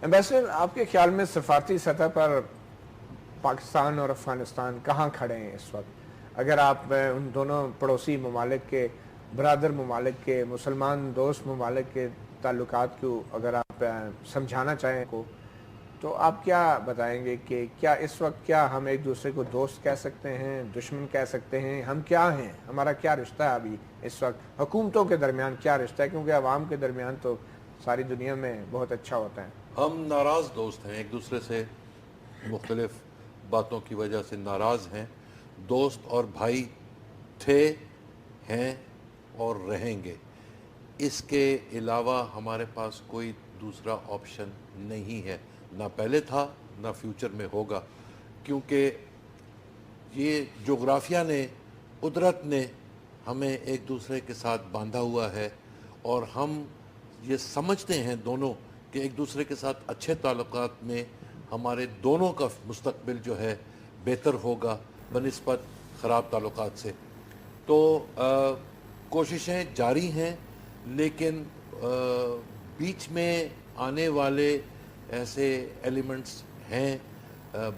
Ambassador, آپ کے خیال میں سفارتی سطح پر پاکستان اور افغانستان کہاں کھڑے ہیں اس وقت؟ اگر آپ ان دونوں پڑوسی ممالک کے، برادر ممالک کے، مسلمان دوست ممالک کے تعلقات کو اگر آپ سمجھانا چاہیں کو، تو آپ کیا بتائیں گے کہ کیا اس وقت کیا ہم ایک دوسرے کو دوست کہہ سکتے ہیں، دشمن کہہ سکتے ہیں؟ ہم کیا ہیں؟ ہمارا کیا رشتہ ہے ابھی اس وقت؟ حکومتوں کے درمیان کیا رشتہ ہے؟ کیونکہ عوام کے درمیان تو ساری دنیا میں بہت اچھا ہوتا ہے. ہم ناراض دوست ہیں، ایک دوسرے سے مختلف باتوں کی وجہ سے ناراض ہیں. دوست اور بھائی تھے، ہیں اور رہیں گے. اس کے علاوہ ہمارے پاس کوئی دوسرا آپشن نہیں ہے، نہ پہلے تھا نہ فیوچر میں ہوگا، کیونکہ یہ جغرافیہ نے، قدرت نے ہمیں ایک دوسرے کے ساتھ باندھا ہوا ہے، اور ہم یہ سمجھتے ہیں دونوں کہ ایک دوسرے کے ساتھ اچھے تعلقات میں ہمارے دونوں کا مستقبل جو ہے بہتر ہوگا بنسبت خراب تعلقات سے. تو کوششیں جاری ہیں، لیکن بیچ میں آنے والے ایسے ایلیمنٹس ہیں.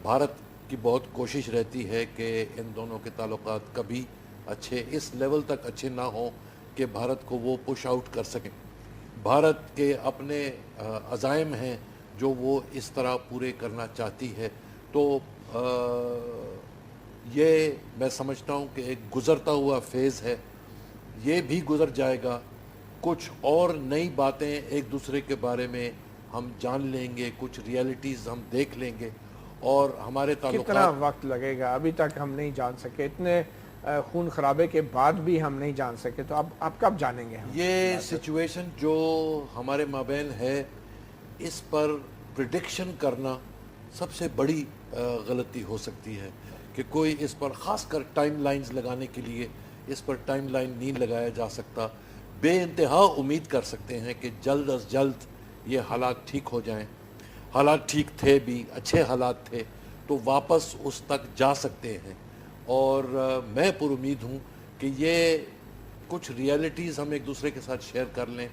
بھارت کی بہت کوشش رہتی ہے کہ ان دونوں کے تعلقات کبھی اچھے، اس لیول تک اچھے نہ ہوں کہ بھارت کو وہ پش آؤٹ کر سکیں. بھارت کے اپنے عزائم ہیں جو وہ اس طرح پورے کرنا چاہتی ہے. تو یہ میں سمجھتا ہوں کہ ایک گزرتا ہوا فیز ہے، یہ بھی گزر جائے گا. کچھ اور نئی باتیں ایک دوسرے کے بارے میں ہم جان لیں گے، کچھ ریئلٹیز ہم دیکھ لیں گے، اور ہمارے تعلقات. کتنا وقت لگے گا؟ ابھی تک ہم نہیں جان سکے، اتنے خون خرابے کے بعد بھی ہم نہیں جان سکے، تو اب آپ کب جانیں گے؟ یہ سچویشن جو ہمارے مابین ہے، اس پر پریڈکشن کرنا سب سے بڑی غلطی ہو سکتی ہے کہ کوئی اس پر خاص کر ٹائم لائنز لگانے کے لیے اس پر ٹائم لائن نہیں لگایا جا سکتا. بے انتہا امید کر سکتے ہیں کہ جلد از جلد یہ حالات ٹھیک ہو جائیں. حالات ٹھیک تھے بھی، اچھے حالات تھے، تو واپس اس تک جا سکتے ہیں. اور میں پر امید ہوں کہ یہ کچھ ریئلٹیز ہم ایک دوسرے کے ساتھ شیئر کر لیں.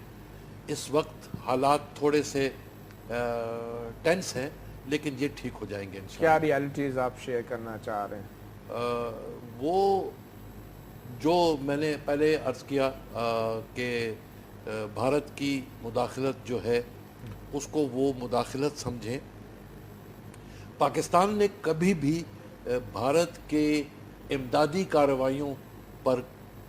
اس وقت حالات تھوڑے سے ٹینس ہیں، لیکن یہ ٹھیک ہو جائیں گے انشاءاللہ. کیا ریئلٹیز آپ شیئر کرنا چاہ رہے ہیں؟ وہ جو میں نے پہلے عرض کیا کہ بھارت کی مداخلت جو ہے اس کو وہ مداخلت سمجھیں. پاکستان نے کبھی بھی بھارت کے امدادی کارروائیوں پر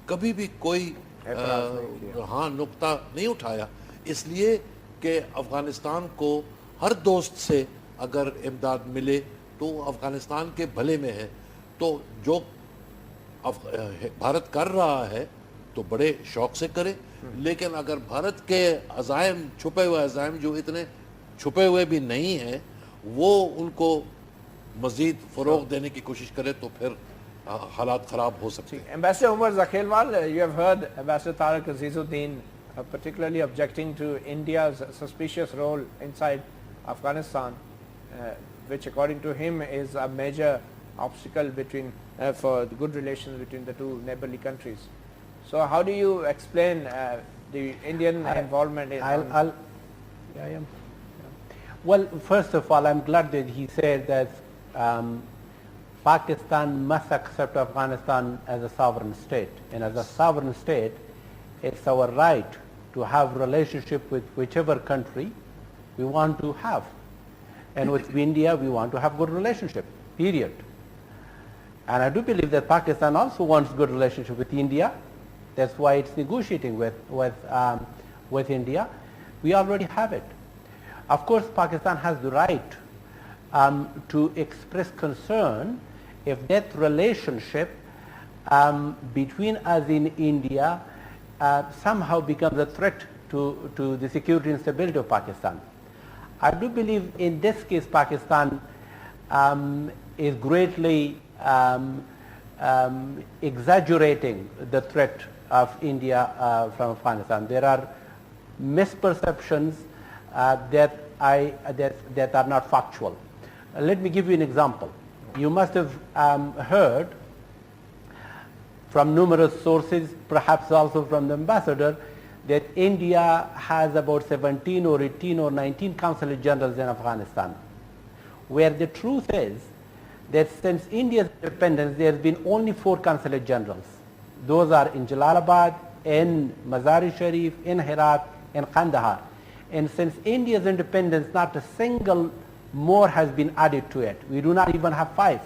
کبھی بھی کوئی نقطہ نہیں اٹھایا، اس لیے کہ افغانستان کو ہر دوست سے اگر امداد ملے تو افغانستان کے بھلے میں ہے. تو جو بھارت کر رہا ہے تو بڑے شوق سے کرے، لیکن اگر بھارت کے عزائم، چھپے ہوئے عزائم جو اتنے چھپے ہوئے بھی نہیں ہیں، وہ ان کو مزید فروغ دینے کی کوشش کرے تو پھر حالات خراب ہو سکتے ہیں. Ambassador Umar Zakhelwal, you have heard Ambassador Tariq Azizuddin particularly objecting to India's suspicious role inside Afghanistan, which according to him is a major obstacle between for the good relations between the two neighborly countries. So how do you explain the Indian involvement in... Well, first of all, I'm glad that he said that Pakistan must accept Afghanistan as a sovereign state, and as a sovereign state, it's our right to have relationship with whichever country we want to have. And with India, we want to have good relationship, period. And I do believe that Pakistan also wants good relationship with India. That's why it's negotiating with India. We already have it. Of course, Pakistan has the right to express concern if that relationship between us in India somehow becomes a threat to the security and stability of Pakistan. I do believe in this case Pakistan is greatly exaggerating the threat of India from Afghanistan. There are misperceptions that are not factual. Let me give you an example. You must have heard from numerous sources, perhaps also from the ambassador, that India has about 17 or 18 or 19 consulate generals in Afghanistan, where the truth is that since India's independence, there has been only 4 consulate generals. Those are in Jalalabad, in Mazar-e-Sharif, in Herat, in Kandahar. And since India's independence, not a single more has been added to it. We do not even have 5.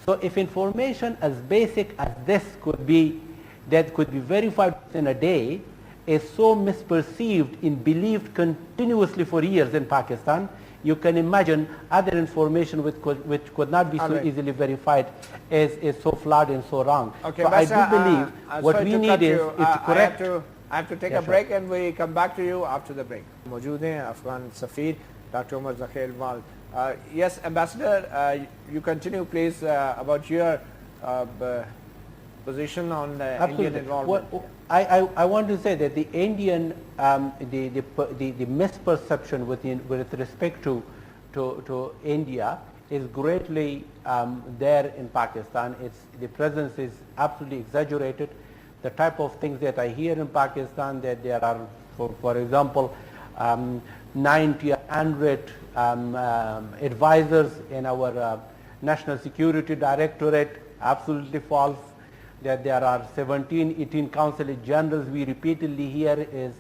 So if information as basic as this could be, that could be verified within a day, is so misperceived and believed continuously for years in Pakistan, you can imagine other information which could not be so easily verified is so flawed and so wrong. Okay, so I do believe what we need is to correct. I have to take a break and we come back to you after the break. मौजूद हैं अफगान सफ़ीर doctor Umar Zakil. Yes, Ambassador, you continue please about your position on Indian involvement. I want to say that the Indian, the misperception with respect to India is greatly there in Pakistan. The presence is absolutely exaggerated. The type of things that I hear in Pakistan, that there are, for example, 90 or 100 advisors in our National Security Directorate, absolutely false. That there are 17, 18 consulate generals we repeatedly hear is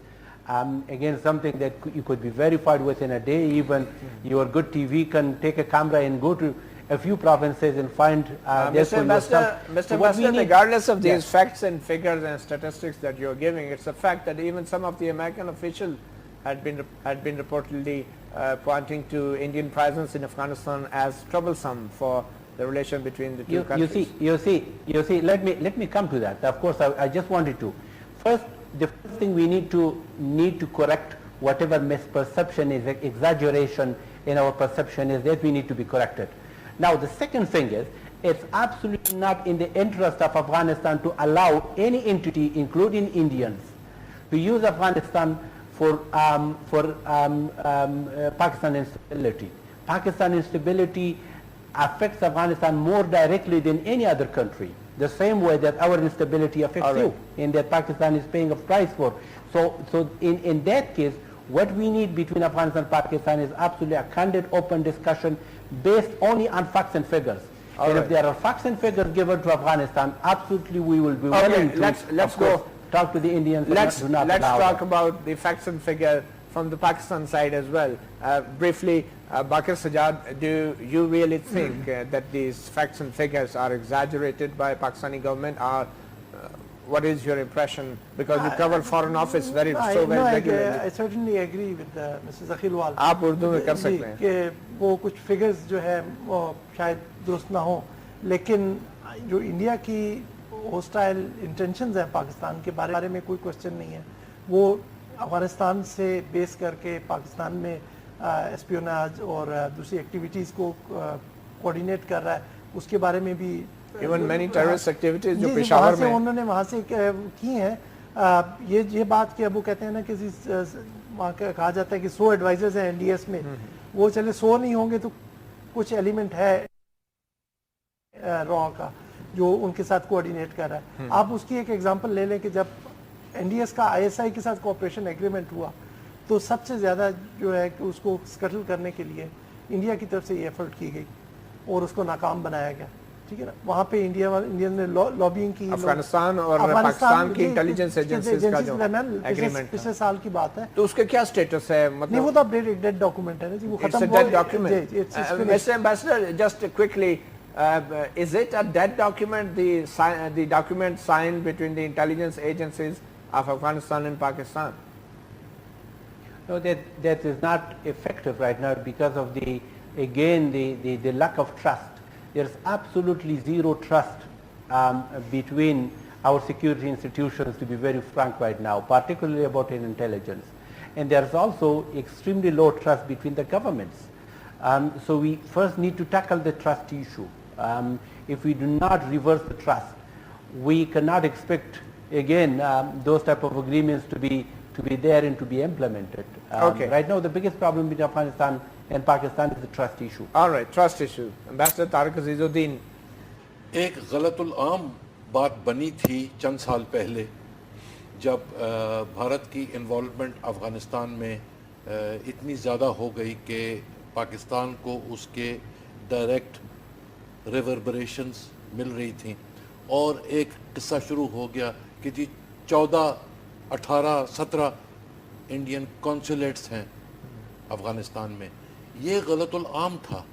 again something that you could be verified within a day. Even your good TV can take a camera and go to a few provinces and find Mr. Ambassador, regardless of these facts and figures and statistics that you're giving, it's a fact that even some of the American officials had been reportedly pointing to Indian presence in Afghanistan as troublesome for the relation between the two countries. You see. Let me come to that. Of course, I just wanted to. First, the first thing we need to correct whatever misperception is, exaggeration in our perception is, that we need to be corrected. Now, the second thing is, it's absolutely not in the interest of Afghanistan to allow any entity, including Indians, to use Afghanistan for Pakistan instability. Pakistan instability affects Afghanistan more directly than any other country, the same way that our instability affects you, and that Pakistan is paying a price for. So in that case, what we need between Afghanistan and Pakistan is absolutely a candid, open discussion based only on facts and figures. And if there are facts and figures given to Afghanistan, absolutely we will be willing to let's go talk to the Indians. Let's talk about the facts and figures from the Pakistan side as well. Briefly, Bakir Sajjad, do you really think that these facts and figures are exaggerated by Pakistani government, or what is your impression? Because you cover Foreign Office very regularly. I certainly agree with Mr. Zakhilwal. आप उर्दू में कर सकते हैं कि वो कुछ figures जो है वो शायद दुरुस्त ना हो, लेकिन जो इंडिया की hostile intentions हैं पाकिस्तान के बारे में कोई question नहीं है. वो अफगानिस्तान से बेस करके पाकिस्तान में एस्पियोनाज और दूसरी एक्टिविटीज़ को कोऑर्डिनेट कर रहा है, उसके बारे में भी Even many terrorist activities जो पेशावर में उन्होंने वहाँ से की हैं. ये बात कि अब वो कहते हैं ना, किसी वहाँ कहा जाता है कि 100 एडवाइजर्स हैं एनडीएस में, वो चले 100 नहीं होंगे तो कुछ एलिमेंट है रॉ का जो उनके साथ कोऑर्डिनेट कर रहा है. आप उसकी एक एग्जांपल ले लें कि जब एनडीएस का आईएसआई के साथ कोऑपरेशन एग्रीमेंट हुआ तो सबसे ज़्यादा जो है कि उसको स्कटल करने के लिए इंडिया की तरफ से ये एफर्ट की गई और उसको नाकाम बनाया गया. ठीक है ना, वहाँ पे इंडियन ने लॉबिंग की. अफगानिस्तान और पाकिस्तान की इंटेलिजेंस एजेंसीज का जो एग्रीमेंट पिछले साल की बात है, तो उसके क्या स्टेटस है? मतलब नहीं, वो तो अपडेट डेड डॉक्यूमेंट है ना जी, वो खत्म हो गया. Mr. Ambassador, just quickly, is it a dead document, the document signed between the intelligence agencies of Afghanistan and Pakistan? No, that is not effective right now because of the lack of trust. There's absolutely zero trust between our security institutions, to be very frank right now, particularly about intelligence. And there's also extremely low trust between the governments. So we first need to tackle the trust issue. If we do not reverse the trust, we cannot expect again those type of agreements to be there and to be implemented. Right now the biggest problem between Afghanistan and Pakistan is the trust issue. All right, trust issue. Ambassador Tariq Azizuddin. एक गलतुल आम बात बनी थी चंद साल पहले जब भारत की involvement Afghanistan में इतनी ज़्यादा हो गई कि पाकिस्तान को उसके डायरेक्ट रिवर्बरेशंस मिल रही थी और एक किस्सा शुरू हो गया कि जी 14, 18, 17 इंडियन कॉन्सुलेट्स हैं अफ़गानिस्तान में। ये गलतुल आम था।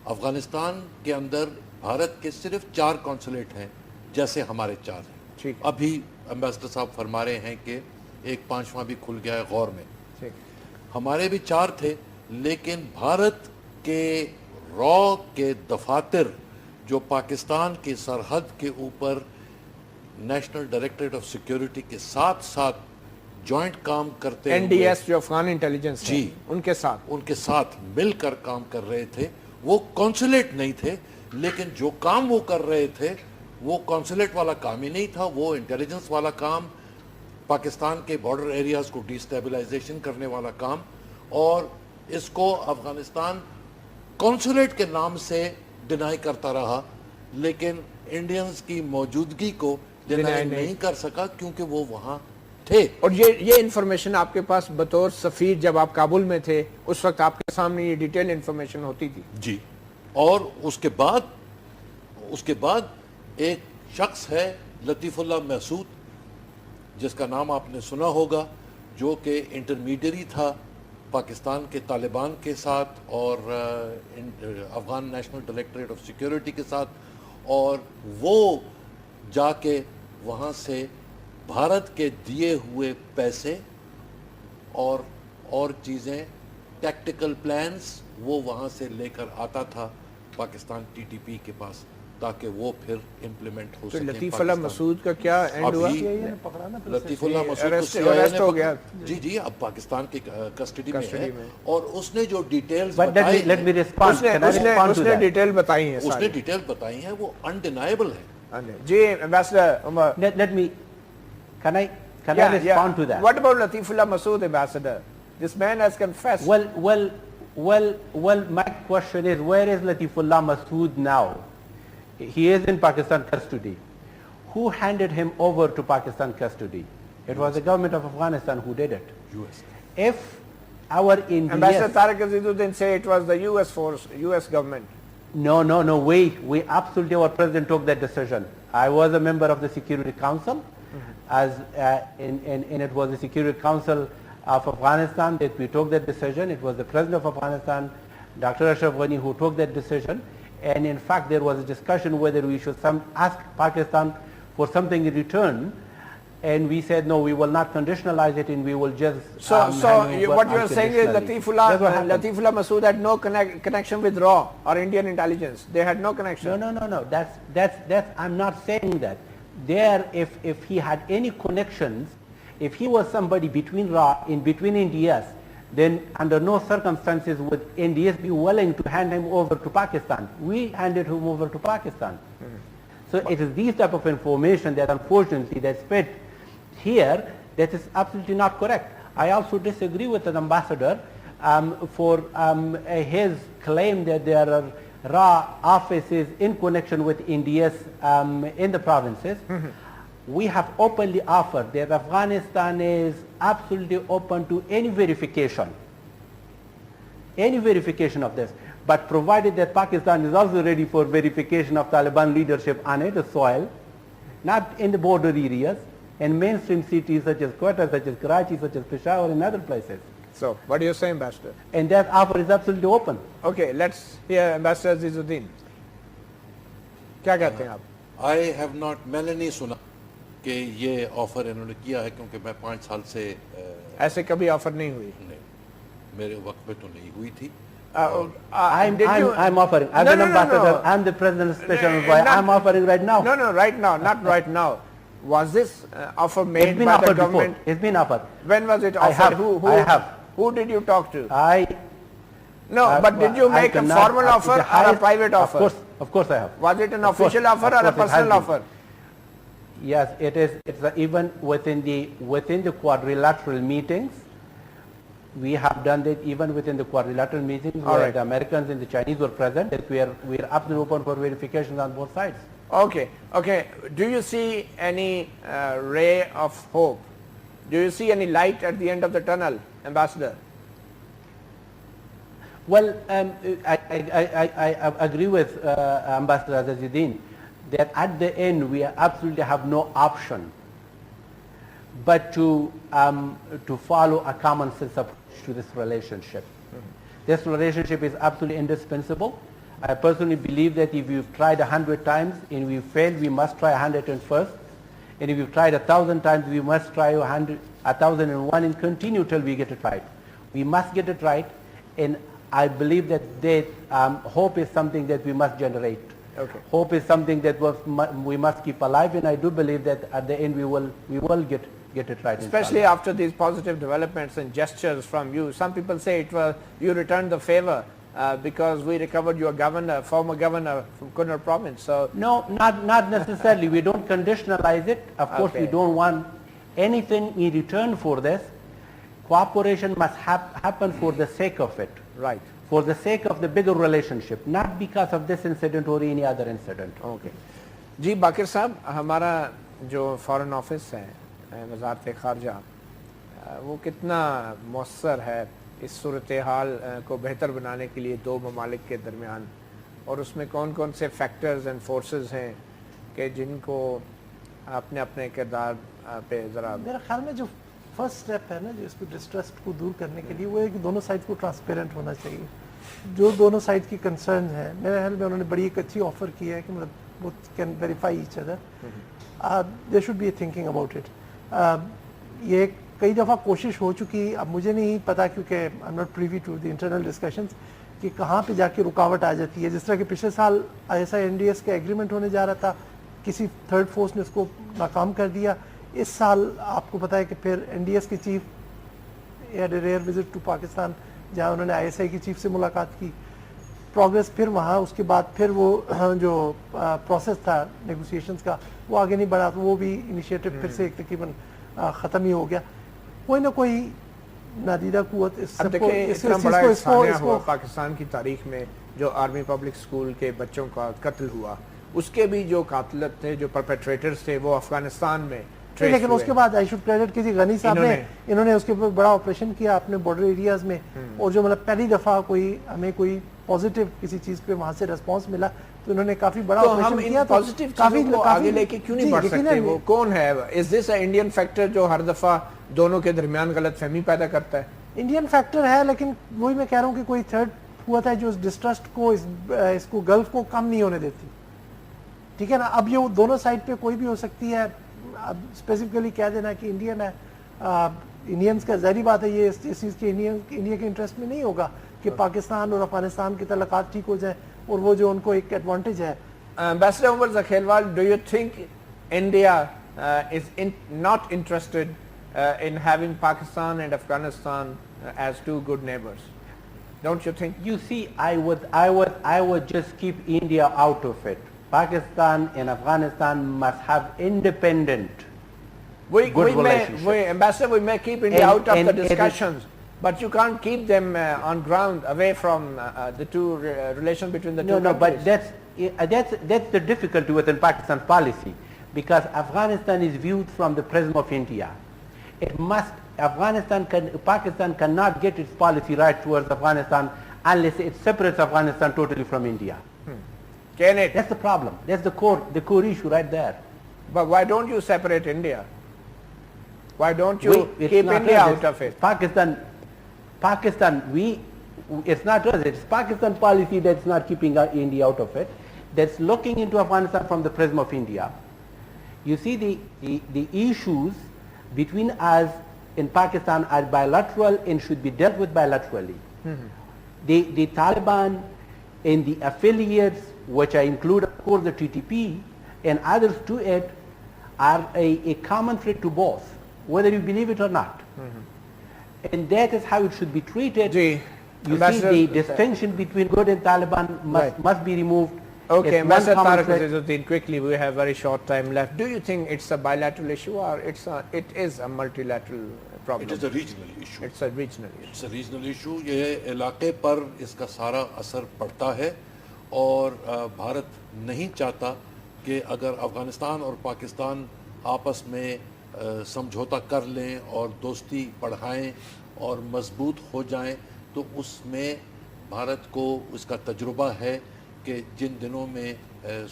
अफ़गानिस्तान के अंदर भारत के सिर्फ 4 कॉन्सुलेट हैं, जैसे हमारे 4 हैं। अभी एम्बेसडर साहब फरमा रहे हैं कि एक 5वां भी खुल गया है गौर में। हमारे भी 4 थे, लेकिन भारत के रॉ के दफातर जो पाकिस्तान की सरहद के ऊपर नेशनल डायरेक्टरेट ऑफ सिक्योरिटी के साथ साथ जॉइंट काम करते NDS जो अफगान इंटेलिजेंस जी उनके साथ मिलकर काम कर रहे थे। वो कॉन्सुलेट नहीं थे, लेकिन जो काम वो कर रहे थे वो कॉन्सुलेट वाला काम ही नहीं था, वो इंटेलिजेंस वाला काम, पाकिस्तान के बॉर्डर एरियाज को डिस्टेबलाइजेशन करने वाला काम। और इसको अफगानिस्तान कॉन्सुलेट के नाम से डिनाई करता रहा, लेकिन इंडियंस की मौजूदगी को डिनाई नहीं कर सका क्योंकि वो वहां थे। और ये इंफॉर्मेशन आपके पास बतौर सफीर जब आप काबुल में थे उस वक्त आपके सामने ये डिटेल इंफॉर्मेशन होती थी? जी। और उसके बाद एक शख्स है लतीफुल्लाह महसूद, जिसका नाम आपने सुना होगा, जो कि इंटरमीडियरी था पाकिस्तान के तालिबान के साथ और Afghan national directorate of security के साथ, और वो जाके वहाँ से भारत के दिए हुए पैसे और चीज़ें, टैक्टिकल प्लान्स, वो वहाँ से लेकर आता था पाकिस्तान TTP के पास, ताकि वो फिर इम्प्लीमेंट हो सके। तो लतीफुल्लाह मसूद का क्या एंड हुआ? लतीफुल्लाह मसूद अरेस्ट हो गया। जी अब पाकिस्तान की कस्टडी में है, और उसने जो डिटेल्स बताई उसने डिटेल बताई है वो अनडिनाएबल है। जी ambassador, can I respond to that? What about Latifullah Masood, Ambassador? This man has confessed. Well, my question is, where is Latifullah Masood now? He is in Pakistan custody. Who handed him over to Pakistan custody? It was the government of Afghanistan who did it. US. If our Indian Ambassador Tariq Azizuddin say it was the US force, US government. No, we absolutely, our president took that decision. I was a member of the Security Council, as and it was the Security Council of Afghanistan that we took that decision. It was the president of Afghanistan, Dr. Ashraf Ghani, who took that decision. And in fact, there was a discussion whether we should ask Pakistan for something in return. And we said, no, we will not conditionalize it, and we will just what you are saying is Latifullah Masood had no connection with RAW or Indian intelligence. They had no connection. No. That's I'm not saying that. There, if he had any connections, if he was somebody between RAW and between NDS, then under no circumstances would NDS be willing to hand him over to Pakistan. We handed him over to Pakistan. So it is these type of information that unfortunately that's fed here that is absolutely not correct. I also disagree with the ambassador for his claim that there are RAW offices in connection with NDS in the provinces. We have openly offered that Afghanistan is absolutely open to any verification of this, but provided that Pakistan is also ready for verification of Taliban leadership on its soil, not in the border areas, and mainstream cities such as Quetta, such as Karachi, such as Peshawar and other places. So, what do you say, Ambassador? And that offer is absolutely open. Okay, let's hear Ambassador Azizuddin. क्या कहते हैं आप? I have not, मैंने नहीं सुना कि ये offer इन्होंने किया है, क्योंकि मैं 5 साल से ऐसे कभी ऑफर नहीं हुई? नहीं, मेरे वक्त में तो नहीं हुई थी। I'm offering. I'm an ambassador. I'm the president's special envoy. I'm offering right now. No, right now, not right now. Was this offer made by the government? Before. It's been offered. When was it offered? I have. Who did you talk to? But did you make a formal offer or a private offer? Of course I have. Was it an official offer or a personal offer? Yes, it is. It's even within the quadrilateral meetings. We have done that even within the quadrilateral meetings where the Americans and the Chinese were present. That we are absolutely open for verifications on both sides. Okay, okay. Do you see any ray of hope? Do you see any light at the end of the tunnel, Ambassador? Well, I agree with Ambassador Azizuddin that at the end we absolutely have no option but to follow a common sense approach to this relationship. This relationship is absolutely indispensable. I personally believe that if you've tried 100 times and we failed, we must try 101st. And if you've tried 1,000 times, we must try 1,001 and continue till we get it right. We must get it right, and I believe that hope is something that we must generate. Okay. Hope is something that we must keep alive, and I do believe that at the end we will get it right. Especially after these positive developments and gestures from you. Some people say it was you returned the favor because we recovered your governor, former governor from Kunar province. So no, not necessarily. We don't conditionalize it. Of course, we don't want anything in return for this. Cooperation must happen for the sake of it. Right. For the sake of the bigger relationship, not because of this incident or any other incident. Okay. जी बाकिर साहब, हमारा जो foreign office है वजारत ख़ारजा, वो कितना मौसर है इस सूरत हाल को बेहतर बनाने के लिए दो ममालिक के दरमियान, और उसमें कौन कौन से फैक्टर्स एंड फोर्सेस हैं कि जिनको अपने अपने किरदार पे ज़रा। मेरे ख्याल में जो फर्स्ट स्टेप है ना, जो इसको डिस्ट्रस्ट को दूर करने के लिए, वो है कि दोनों साइड को ट्रांसपेरेंट होना चाहिए। जो दोनों साइड की कंसर्न है, मेरे ख्याल में उन्होंने बड़ी एक अच्छी ऑफर की है कि मतलब वो can verify each other, there should be a thinking about it. ये कई दफ़ा कोशिश हो चुकी, अब मुझे नहीं पता क्योंकि I am not privy to the internal discussions कि कहाँ पे जाके रुकावट आ जाती है। जिस तरह के पिछले साल ISI-NDS का एग्रीमेंट होने जा रहा था, किसी थर्ड फोर्स ने उसको नाकाम कर दिया। इस साल आपको पता है कि फिर NDS के chief had a rare visit to Pakistan, जहाँ उन्होंने ISI की चीफ से मुलाकात की। प्रोग्रेस फिर वहाँ, उसके बाद फिर वो जो प्रोसेस था नेगोशिएशंस का वो आगे नहीं बढ़ा, तो वो भी इनिशिएटिव फिर से तकरीबन ख़त्म ही हो गया। कोई ना कोई नादीदा कुव्वत इसको पाकिस्तान की तारीख में जो आर्मी पब्लिक स्कूल के बच्चों का कत्ल हुआ, उसके भी जो कातिल थे, जो परपेट्रेटर्स थे, वो अफगानिस्तान में, लेकिन उसके बाद आई शुड क्रेडिट कीजिए गनी साहब ने, इन्होंने उसके ऊपर बड़ा ऑपरेशन किया अपने बॉर्डर एरियाज में, और जो मतलब पहली दफा हमें कोई पॉजिटिव किसी चीज पे वहां से रिस्पांस मिला, तो इन्होंने काफी बड़ा ऑपरेशन किया। पॉजिटिव काफी आगे लेके क्यों नहीं बढ़ सकते? वो कौन है? Is this a Indian factor जो हर दफा दोनों के दरमियान गलतफहमी पैदा करता है? इंडियन फैक्टर है, लेकिन वही मैं कह रहा हूँ कि कोई थर्ड हुआ था जो इस डिस्ट्रस्ट को, इसको गल्फ को कम नहीं होने देती। ठीक है ना? अब ये दोनों साइड पे कोई भी हो सकती है। अब स्पेसिफिकली कह देना कि इंडियन है, इंडियंस का ज़ाहिर बात है ये इस चीज़ के इंडिया के इंटरेस्ट में नहीं होगा कि पाकिस्तान और अफगानिस्तान के तल्लुकात ठीक हो जाए, और वो जो उनको एक एडवांटेज है। Ambassador Umar Zakhelwal, do you think India is not interested in having Pakistan and Afghanistan as two good neighbors? Don't you think? You see, I would just keep India out of it. Pakistan and Afghanistan must have independent good relationship. Ambassador, we may keep India out of the discussions, but you can't keep them on ground, away from the two relations between the two countries. No, but that's the difficulty within Pakistan's policy, because Afghanistan is viewed from the prism of India. Pakistan cannot get its policy right towards Afghanistan unless it separates Afghanistan totally from India. Can it? That's the problem. That's the core issue right there. But why don't you separate India? Why don't you keep India out of it? Pakistan, it's not us, it's Pakistan policy that's not keeping India out of it, that's looking into Afghanistan from the prism of India. You see, the issues between us in Pakistan are bilateral and should be dealt with bilaterally. The Taliban and the affiliates, which I include of course the TTP and others to it, are a common threat to both, whether you believe it or not. And that is how it should be treated. You see, the distinction between good and Taliban must be removed. Okay, Ambassador Tariq Azizuddin, quickly, we have very short time left. Do you think it's a bilateral issue or it is a multilateral problem? It is a regional issue. It's a regional issue. It's a regional issue. ये इलाके पर इसका सारा असर पड़ता है, और भारत नहीं चाहता کہ اگر افغانستان اور پاکستان آپس میں سمجھوتا کر لیں اور دوستی بڑھائیں اور مضبوط ہو جائیں تو اس میں بھارت کو اس کا تجربہ ہے کہ جن دنوں میں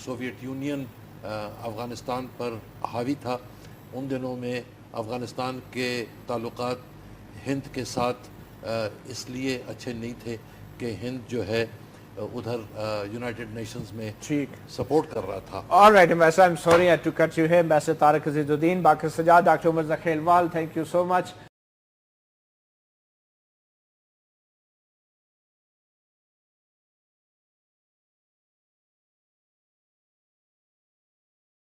سوویت یونین افغانستان پر حاوی تھا ان دنوں میں افغانستان کے تعلقات ہند کے ساتھ اس لیے اچھے نہیں تھے کہ ہند جو ہے ادھر یونائٹڈ نیشنز میں سپورٹ کر رہا تھا. All right, Ambassador, I'm sorry I had to cut you here. Ambassador Tariq Azizuddin, Bakr Sajjad, Dr. Umar Zakhelwal, thank you so much.